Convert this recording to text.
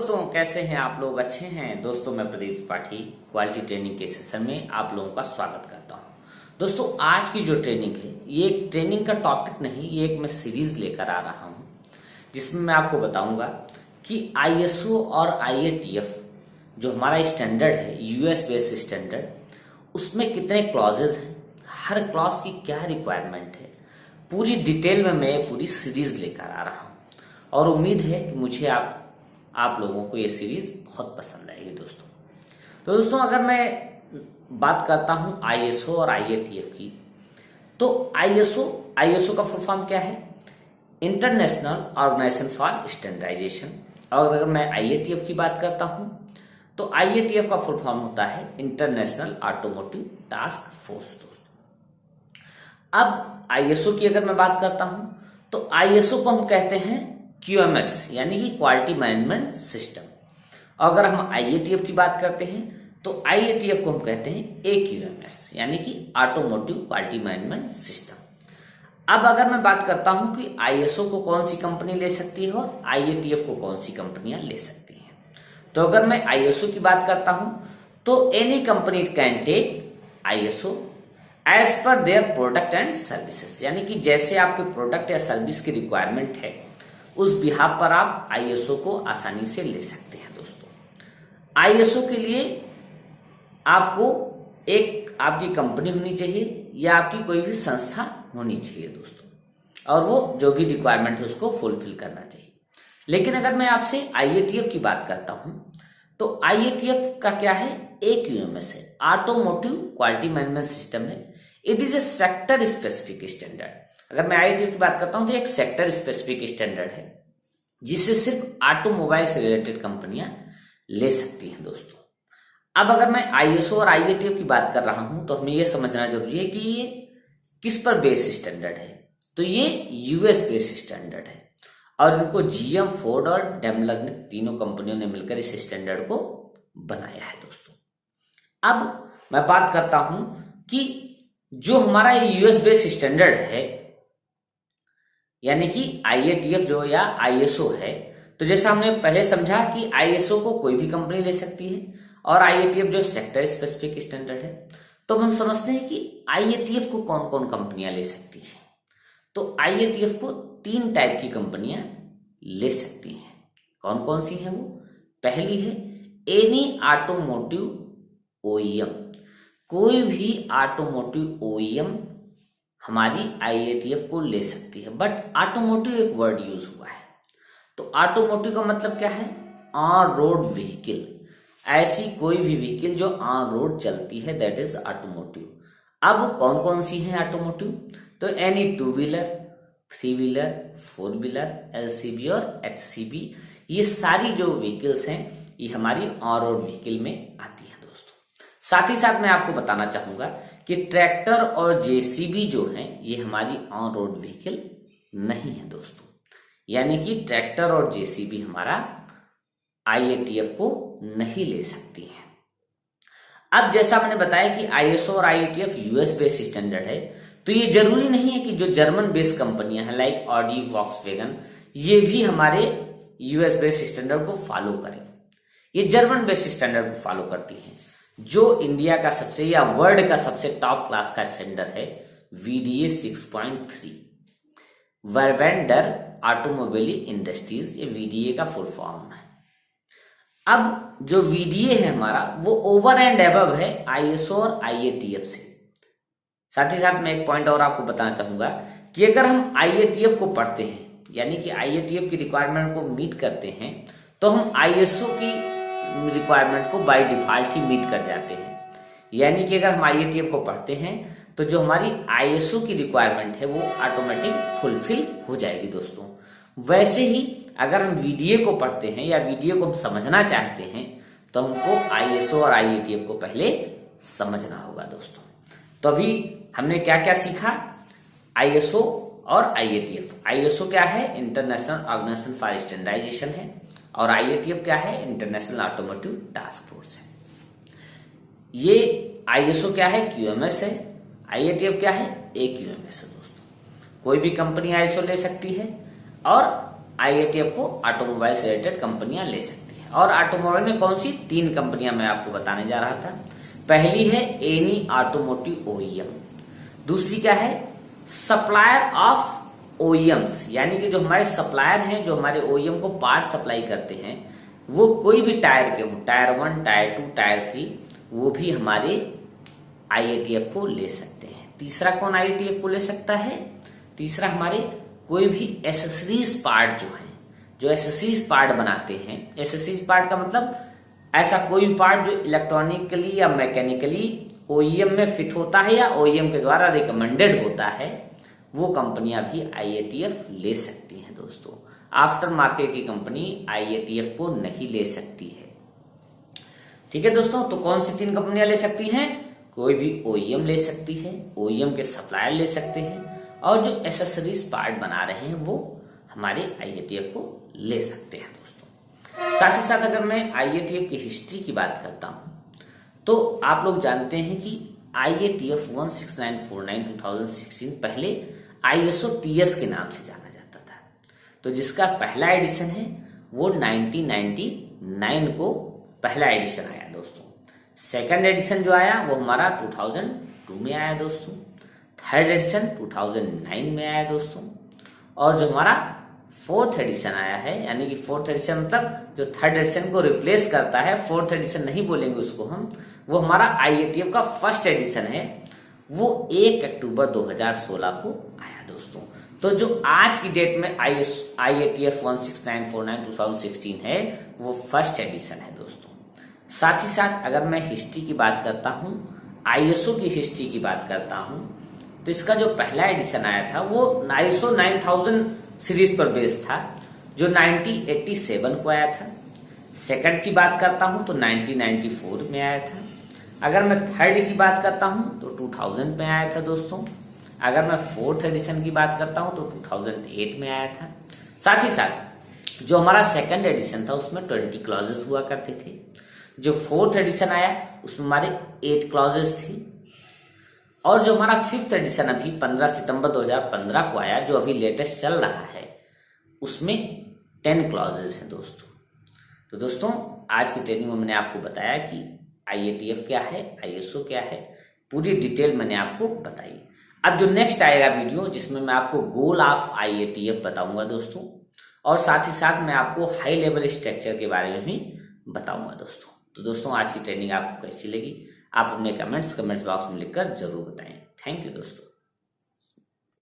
दोस्तों कैसे हैं आप लोग? अच्छे हैं दोस्तों। मैं प्रदीप त्रिपाठी क्वालिटी ट्रेनिंग के सेशन में आप लोगों का स्वागत करता हूं। दोस्तों आज की जो ट्रेनिंग है ये एक ट्रेनिंग का टॉपिक नहीं, ये एक मैं सीरीज लेकर आ रहा हूं जिसमें मैं आपको बताऊंगा कि आईएसओ और आईएटीएफ जो हमारा स्टैंडर्ड है, यूएस बेस्ड स्टैंडर्ड, उसमें कितने क्लॉजेज हैं, हर क्लॉज की क्या रिक्वायरमेंट है, पूरी डिटेल में मैं पूरी सीरीज लेकर आ रहा हूँ। और उम्मीद है कि मुझे आप लोगों को ये सीरीज बहुत पसंद आएगी दोस्तों। तो दोस्तों अगर मैं बात करता हूं आईएसओ और आईएटीएफ की, तो आईएसओ का फुल फॉर्म क्या है? International organisation for standardisation. और अगर मैं आईएटीएफ की बात करता हूं तो आईएटीएफ का फुल फॉर्म होता है इंटरनेशनल ऑटोमोटिव टास्क फोर्स दोस्तों। अब आईएसओ की अगर मैं बात करता हूं तो आईएसओ को हम कहते हैं QMS यानी कि क्वालिटी मैनेजमेंट सिस्टम। अगर हम आईएटीएफ की बात करते हैं तो आईएटीएफ को हम कहते हैं AQMS यानी कि ऑटोमोटिव क्वालिटी मैनेजमेंट सिस्टम। अब अगर मैं बात करता हूं कि आईएसओ को कौन सी कंपनी ले सकती है और आईएटीएफ को कौन सी कंपनियां ले सकती हैं, तो अगर मैं आईएसओ की बात करता हूं तो any company can take ISO as per their product and services, यानी कि जैसे आपके प्रोडक्ट या सर्विस की रिक्वायरमेंट है उस बिहाफ पर आप आईएसओ को आसानी से ले सकते हैं दोस्तों। आईएसओ के लिए आपको एक आपकी कंपनी होनी चाहिए या आपकी कोई भी संस्था होनी चाहिए दोस्तों, और वो जो भी रिक्वायरमेंट है उसको फुलफिल करना चाहिए। लेकिन अगर मैं आपसे आईएटीएफ की बात करता हूं तो आईएटीएफ का क्या है? AQMS है, ऑटोमोटिव क्वालिटी मैनेजमेंट सिस्टम है। It is A sector specific standard. अगर मैं आईएटीएफ की बात करता हूं तो एक सेक्टर स्पेसिफिक स्टैंडर्ड है जिसे सिर्फ ऑटोमोबाइल से रिलेटेड कंपनियां ले सकती हैं दोस्तों। अब अगर मैं आईएसओ और आईएटीएफ की बात कर रहा हूं तो हमें यह समझना जरूरी है कि ये किस पर बेस स्टैंडर्ड है। तो ये यूएस बेस स्टैंडर्ड है और इनको जीएम, फोर्ड और डेमलर ने, तीनों कंपनियों ने मिलकर इस स्टैंडर्ड को बनाया है दोस्तों। अब मैं बात करता हूं कि जो हमारा यूएस बेस स्टैंडर्ड है यानी कि आईएटीएफ जो या आईएसओ है, तो जैसा हमने पहले समझा कि आईएसओ को कोई भी कंपनी ले सकती है और आईएटीएफ जो सेक्टर स्पेसिफिक स्टैंडर्ड है, तो हम समझते हैं कि आईएटीएफ को कौन कौन कंपनियां ले सकती है। तो आईएटीएफ को 3 टाइप की कंपनियां ले सकती हैं। कौन कौन सी हैं वो? पहली है एनी ऑटोमोटिव ओईएम। कोई भी ऑटोमोटिव ओईएम हमारी आईएटीएफ को ले सकती है। बट ऑटोमोटिव एक वर्ड यूज हुआ है, तो ऑटोमोटिव का मतलब क्या है? On road vehicle. ऐसी कोई भी व्हीकल जो ऑन रोड चलती है, दैट इज ऑटोमोटिव। अब कौन कौन सी है ऑटोमोटिव? तो any 2 wheeler, 3 wheeler, 4 wheeler, LCB और एचसीबी, ये सारी जो व्हीकल्स हैं ये हमारी ऑन रोड व्हीकल में आती है दोस्तों। साथ ही साथ मैं आपको बताना चाहूंगा कि ट्रैक्टर और जेसीबी जो हैं ये हमारी ऑन रोड व्हीकल नहीं है दोस्तों, यानी कि ट्रैक्टर और जेसीबी हमारा आईएटीएफ को नहीं ले सकती हैं। अब जैसा मैंने बताया कि आईएसओ और आईएटीएफ यूएस बेस्ड स्टैंडर्ड है, तो ये जरूरी नहीं है कि जो जर्मन बेस्ड कंपनियां हैं लाइक ऑडी, वॉक्सवैगन, ये भी हमारे यूएस बेस्ड स्टैंडर्ड को फॉलो करें। ये जर्मन बेस्ड स्टैंडर्ड को फॉलो करती हैं। जो इंडिया का सबसे या वर्ल्ड का सबसे टॉप क्लास का स्टैंडर्ड है VDA 6.3, वर्वेंडर ऑटोमोबाइल इंडस्ट्रीज, ये VDA का फुल फॉर्म है। अब जो VDA है हमारा वो ओवर एंड अबव है आईएसओ और आईएटीएफ से। साथ ही साथ मैं एक पॉइंट और आपको बताना चाहूंगा कि अगर हम आईएटीएफ को पढ़ते हैं यानी कि आईएटीएफ की रिक्वायरमेंट को मीट करते हैं, तो हम आईएसओ की रिक्वायरमेंट को बाय डिफॉल्ट ही मीट कर जाते हैं। यानी कि अगर हम आईएटीएफ को पढ़ते हैं तो जो हमारी आईएसओ की रिक्वायरमेंट है वो ऑटोमेटिक फुलफिल हो जाएगी दोस्तों। वैसे ही अगर हम वीडीए को पढ़ते हैं या वीडीए को हम समझना चाहते हैं तो हमको आईएसओ और आईएटीएफ को पहले समझना होगा दोस्तों। तो अभी हमने क्या क्या सीखा? आईएसओ और आईएटीएफ। आईएसओ क्या है? इंटरनेशनल ऑर्गेनाइजेशन फॉर स्टैंडर्डाइजेशन है, और आईएटीएफ क्या है? इंटरनेशनल ऑटोमोटिव टास्क फोर्स है। ये आईएसओ क्या है? QMS है। आईएटीएफ क्या है? AQMS है दोस्तों। कोई भी कंपनी आईएसओ ले सकती है और आईएटीएफ को ऑटोमोबाइल से रिलेटेड कंपनियां ले सकती हैं। और ऑटोमोबाइल में कौन सी 3 कंपनियां मैं आपको बताने जा रहा था। पहली है एनी ऑटोमोटिव ओईएम, दूसरी क्या है सप्लायर ऑफ ओईएम्स, यानी कि जो हमारे सप्लायर हैं जो हमारे ओईएम को पार्ट सप्लाई करते हैं वो कोई भी टायर के हो, टायर 1, टायर 2, टायर 3, वो भी हमारे आईएटीएफ को ले सकते हैं। तीसरा कौन आईएटीएफ को ले सकता है, तीसरा हमारे कोई भी एसेसरीज पार्ट जो है, जो एसेसरीज पार्ट बनाते हैं, एसेसरीज पार्ट का मतलब ऐसा कोई भी पार्ट जो इलेक्ट्रॉनिकली या मैकेनिकली ओईएम में फिट होता है या ओईएम के द्वारा रिकमेंडेड होता है, वो कंपनियां भी आईएटीएफ ले सकती हैं दोस्तों। आफ्टर मार्केट की कंपनी आईएटीएफ को नहीं ले सकती है। ठीक है दोस्तों, तो कौन सी 3 कंपनियां ले सकती हैं, कोई भी ओईएम ले सकती है, ओईएम के सप्लायर ले सकते हैं, और जो एसेसरीज पार्ट बना रहे हैं वो हमारे आईएटीएफ को ले सकते हैं दोस्तों। साथ ही साथ अगर मैं आईएटीएफ की हिस्ट्री की बात करता हूं तो आप लोग जानते हैं कि आईएटीएफ 16949 2016 पहले आईएसओ टीएस के नाम से जाना जाता था। तो जिसका पहला एडिशन है वो 1999 को पहला एडिशन आया दोस्तों। सेकंड एडिशन जो आया वो हमारा 2002 में आया दोस्तों। थर्ड एडिशन 2009 में आया दोस्तों। और जो हमारा फोर्थ एडिशन आया है, यानी कि फोर्थ एडिशन मतलब जो थर्ड एडिशन को रिप्लेस करता है, फोर्थ एडिशन नहीं बोलेंगे उसको हम, वो हमारा आईएटीएफ का फर्स्ट एडिशन है, वो 1 अक्टूबर 2016 को आया दोस्तों। तो जो आज की डेट में आईएटीएफ 16949 2016 है वो फर्स्ट एडिशन है दोस्तों। साथ ही साथ अगर मैं हिस्ट्री की बात करता हूं, आईएसओ की हिस्ट्री की बात करता हूं, तो इसका जो पहला एडिशन आया था वो आईएसओ 9000 सीरीज पर बेस्ड था, जो 1987 को आया था। सेकंड की बात करता हूं तो 1994 में आया था। अगर मैं थर्ड की बात करता हूं तो 2000 में आया था दोस्तों। अगर मैं फोर्थ एडिशन की बात करता हूं तो 2008 में आया था। साथ ही साथ जो हमारा सेकंड एडिशन था उसमें 20 क्लॉजेस हुआ करते थे। जो फोर्थ एडिशन आया उसमें हमारे 8 क्लॉजेस थे। और जो हमारा फिफ्थ एडिशन अभी 15 सितंबर 2015 को आया, जो अभी लेटेस्ट चल रहा है, उसमें 10 क्लॉजेस हैं दोस्तों। तो दोस्तों आज की ट्रेनिंग में मैंने आपको बताया कि आईएटीएफ क्या है, आईएसओ क्या है, पूरी डिटेल मैंने आपको बताई। अब जो नेक्स्ट आएगा वीडियो जिसमें मैं आपको गोल ऑफ आईएटीएफ बताऊंगा दोस्तों, और साथ ही साथ मैं आपको हाई लेवल स्ट्रक्चर के बारे में भी बताऊंगा दोस्तों। तो दोस्तों आज की ट्रेनिंग आपको कैसी लगी आप अपने कमेंट्स बॉक्स में लिखकर जरूर बताएं। थैंक यू दोस्तों।